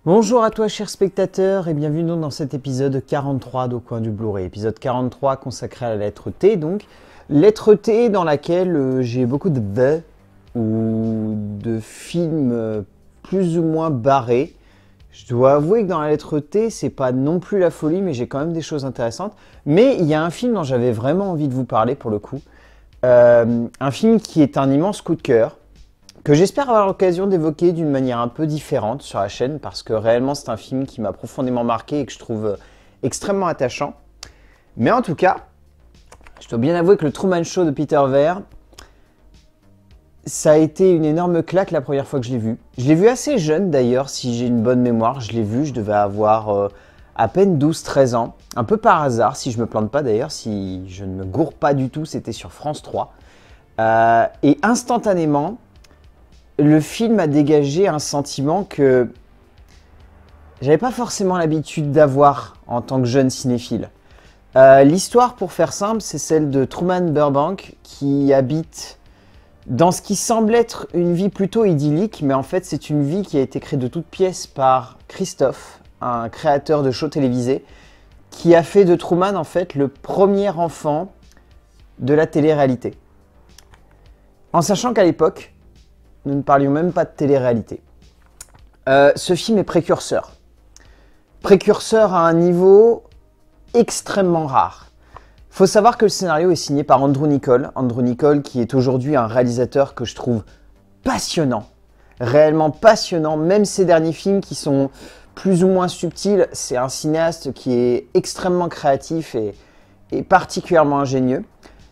Bonjour à toi chers spectateurs et bienvenue dans cet épisode 43 d'Au coin du Blu-ray. Épisode 43 consacré à la lettre T donc. Lettre T dans laquelle j'ai beaucoup de ou de films plus ou moins barrés. Je dois avouer que dans la lettre T, c'est pas non plus la folie, mais j'ai quand même des choses intéressantes. Mais il y a un film dont j'avais vraiment envie de vous parler pour le coup. Un film qui est un immense coup de cœur, que j'espère avoir l'occasion d'évoquer d'une manière un peu différente sur la chaîne, parce que réellement c'est un film qui m'a profondément marqué et que je trouve extrêmement attachant. Mais en tout cas, je dois bien avouer que le Truman Show de Peter Weir, ça a été une énorme claque la première fois que je l'ai vu. Je l'ai vu assez jeune d'ailleurs, si j'ai une bonne mémoire. Je l'ai vu, je devais avoir à peine 12-13 ans. Un peu par hasard, si je me plante pas d'ailleurs, si je ne me gourre pas du tout, c'était sur France 3. Et instantanément, le film a dégagé un sentiment que j'avais pas forcément l'habitude d'avoir en tant que jeune cinéphile. L'histoire, pour faire simple, c'est celle de Truman Burbank qui habite dans ce qui semble être une vie plutôt idyllique, mais en fait c'est une vie qui a été créée de toutes pièces par Christophe, un créateur de shows télévisés, qui a fait de Truman en fait le premier enfant de la télé-réalité. En sachant qu'à l'époque, nous ne parlions même pas de télé-réalité. Ce film est précurseur. Précurseur à un niveau extrêmement rare. Il faut savoir que le scénario est signé par Andrew Niccol. Andrew Niccol qui est aujourd'hui un réalisateur que je trouve passionnant. Réellement passionnant. Même ses derniers films qui sont plus ou moins subtils, c'est un cinéaste qui est extrêmement créatif et particulièrement ingénieux.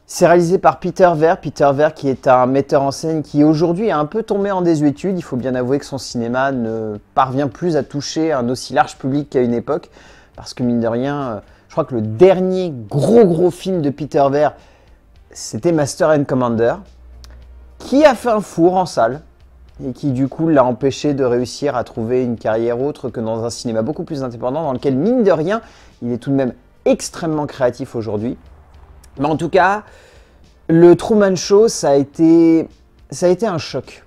C'est réalisé par Peter Weir qui est un metteur en scène qui aujourd'hui est un peu tombé en désuétude. Il faut bien avouer que son cinéma ne parvient plus à toucher un aussi large public qu'à une époque. Parce que mine de rien, je crois que le dernier gros film de Peter Weir, c'était Master and Commander, qui a fait un four en salle et qui du coup l'a empêché de réussir à trouver une carrière autre que dans un cinéma beaucoup plus indépendant dans lequel mine de rien, il est tout de même extrêmement créatif aujourd'hui. Mais en tout cas, le Truman Show, ça a été un choc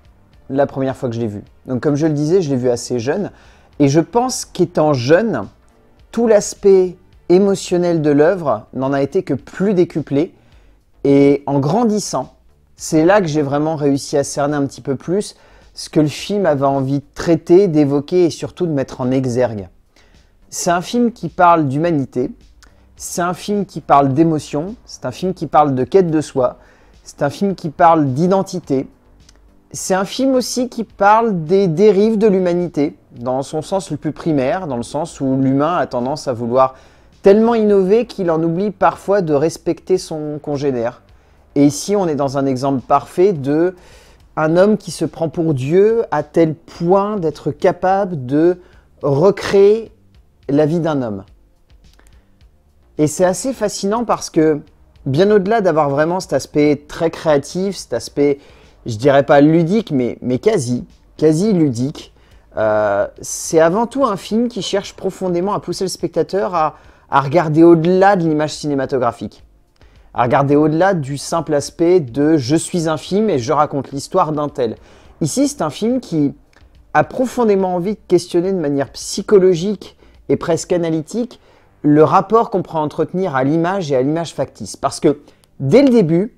la première fois que je l'ai vu. Donc comme je le disais, je l'ai vu assez jeune. Et je pense qu'étant jeune, tout l'aspect émotionnel de l'œuvre n'en a été que plus décuplé. Et en grandissant, c'est là que j'ai vraiment réussi à cerner un petit peu plus ce que le film avait envie de traiter, d'évoquer et surtout de mettre en exergue. C'est un film qui parle d'humanité. C'est un film qui parle d'émotion, c'est un film qui parle de quête de soi, c'est un film qui parle d'identité. C'est un film aussi qui parle des dérives de l'humanité, dans son sens le plus primaire, dans le sens où l'humain a tendance à vouloir tellement innover qu'il en oublie parfois de respecter son congénère. Et ici, on est dans un exemple parfait de un homme qui se prend pour Dieu à tel point d'être capable de recréer la vie d'un homme. Et c'est assez fascinant parce que, bien au-delà d'avoir vraiment cet aspect très créatif, cet aspect, je dirais pas ludique, mais quasi ludique, c'est avant tout un film qui cherche profondément à pousser le spectateur à regarder au-delà de l'image cinématographique, à regarder au-delà du simple aspect de « je suis un film et je raconte l'histoire d'un tel ». Ici, c'est un film qui a profondément envie de questionner de manière psychologique et presque analytique le rapport qu'on pourra entretenir à l'image et à l'image factice. Parce que dès le début,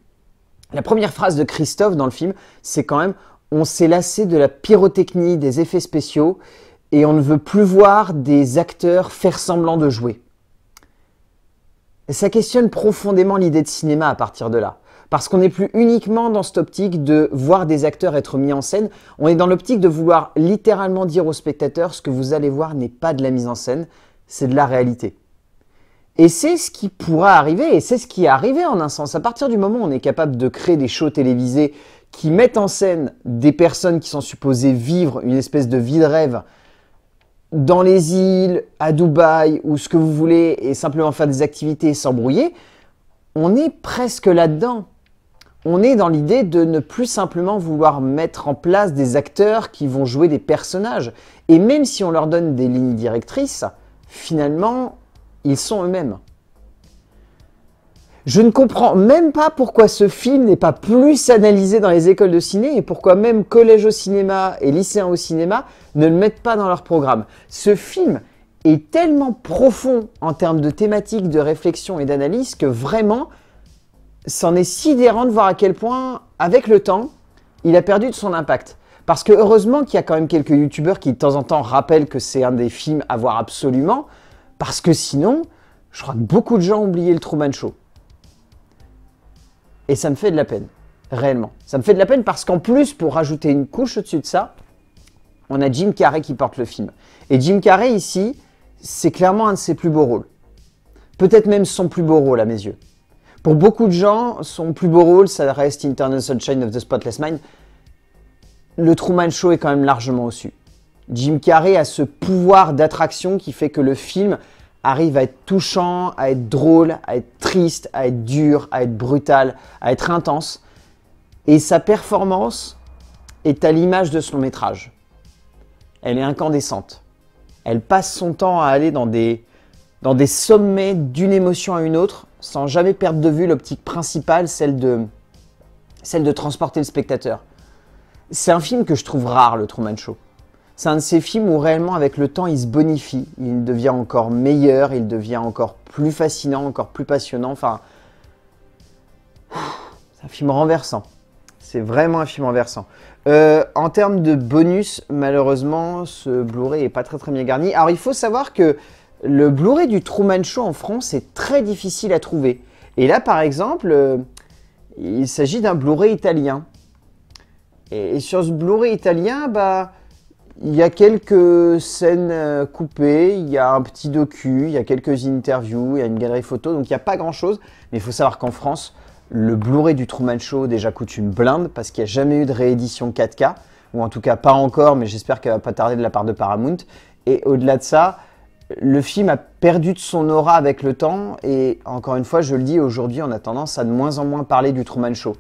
la première phrase de Christophe dans le film, c'est quand même « on s'est lassé de la pyrotechnie, des effets spéciaux et on ne veut plus voir des acteurs faire semblant de jouer ». Et ça questionne profondément l'idée de cinéma à partir de là. Parce qu'on n'est plus uniquement dans cette optique de voir des acteurs être mis en scène, on est dans l'optique de vouloir littéralement dire aux spectateurs « ce que vous allez voir n'est pas de la mise en scène, c'est de la réalité ». Et c'est ce qui pourra arriver, et c'est ce qui est arrivé en un sens. À partir du moment où on est capable de créer des shows télévisés qui mettent en scène des personnes qui sont supposées vivre une espèce de vie de rêve dans les îles, à Dubaï, ou ce que vous voulez, et simplement faire des activités et s'embrouiller, on est presque là-dedans. On est dans l'idée de ne plus simplement vouloir mettre en place des acteurs qui vont jouer des personnages. Et même si on leur donne des lignes directrices, finalement, ils sont eux-mêmes. Je ne comprends même pas pourquoi ce film n'est pas plus analysé dans les écoles de ciné et pourquoi même collège au cinéma et lycéens au cinéma ne le mettent pas dans leur programme. Ce film est tellement profond en termes de thématiques, de réflexion et d'analyse que vraiment, c'en est sidérant de voir à quel point, avec le temps, il a perdu de son impact. Parce que heureusement qu'il y a quand même quelques youtubeurs qui de temps en temps rappellent que c'est un des films à voir absolument, parce que sinon, je crois que beaucoup de gens ont oublié le Truman Show. Et ça me fait de la peine, réellement. Ça me fait de la peine parce qu'en plus, pour rajouter une couche au-dessus de ça, on a Jim Carrey qui porte le film. Et Jim Carrey, ici, c'est clairement un de ses plus beaux rôles. Peut-être même son plus beau rôle, à mes yeux. Pour beaucoup de gens, son plus beau rôle, ça reste Eternal Sunshine of the Spotless Mind. Le Truman Show est quand même largement au-dessus. Jim Carrey a ce pouvoir d'attraction qui fait que le film arrive à être touchant, à être drôle, à être triste, à être dur, à être brutal, à être intense. Et sa performance est à l'image de son métrage. Elle est incandescente. Elle passe son temps à aller dans des sommets d'une émotion à une autre, sans jamais perdre de vue l'optique principale, celle de transporter le spectateur. C'est un film que je trouve rare, le Truman Show. C'est un de ces films où réellement, avec le temps, il se bonifie. Il devient encore meilleur, il devient encore plus fascinant, encore plus passionnant. Enfin, c'est un film renversant. C'est vraiment un film renversant. En termes de bonus, malheureusement, ce Blu-ray n'est pas très bien garni. Alors, il faut savoir que le Blu-ray du Truman Show en France est très difficile à trouver. Et là, par exemple, il s'agit d'un Blu-ray italien. Et sur ce Blu-ray italien, il y a quelques scènes coupées, il y a un petit docu, il y a quelques interviews, il y a une galerie photo, donc il n'y a pas grand-chose. Mais il faut savoir qu'en France, le Blu-ray du Truman Show déjà coûte une blinde parce qu'il n'y a jamais eu de réédition 4K, ou en tout cas pas encore, mais j'espère qu'elle va pas tarder de la part de Paramount. Et au-delà de ça, le film a perdu de son aura avec le temps, et encore une fois, je le dis, aujourd'hui, on a tendance à de moins en moins parler du Truman Show.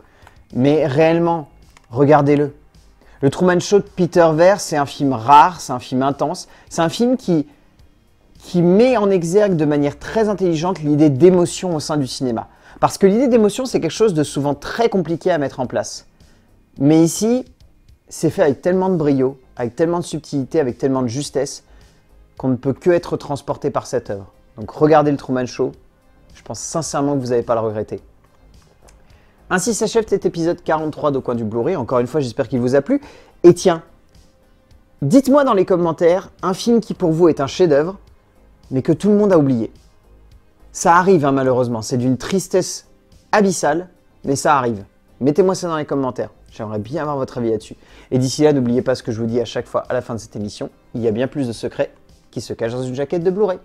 Mais réellement, regardez-le. Le Truman Show de Peter Weir, c'est un film rare, c'est un film intense, c'est un film qui met en exergue de manière très intelligente l'idée d'émotion au sein du cinéma. Parce que l'idée d'émotion, c'est quelque chose de souvent très compliqué à mettre en place. Mais ici, c'est fait avec tellement de brio, avec tellement de subtilité, avec tellement de justesse, qu'on ne peut que être transporté par cette œuvre. Donc regardez le Truman Show, je pense sincèrement que vous n'allez pas le regretter. Ainsi s'achève cet épisode 43 d'Au Coin du Blu-ray. Encore une fois, j'espère qu'il vous a plu. Et tiens, dites-moi dans les commentaires un film qui pour vous est un chef-d'œuvre, mais que tout le monde a oublié. Ça arrive, hein, malheureusement. C'est d'une tristesse abyssale, mais ça arrive. Mettez-moi ça dans les commentaires. J'aimerais bien avoir votre avis là-dessus. Et d'ici là, n'oubliez pas ce que je vous dis à chaque fois à la fin de cette émission. Il y a bien plus de secrets qui se cachent dans une jaquette de Blu-ray.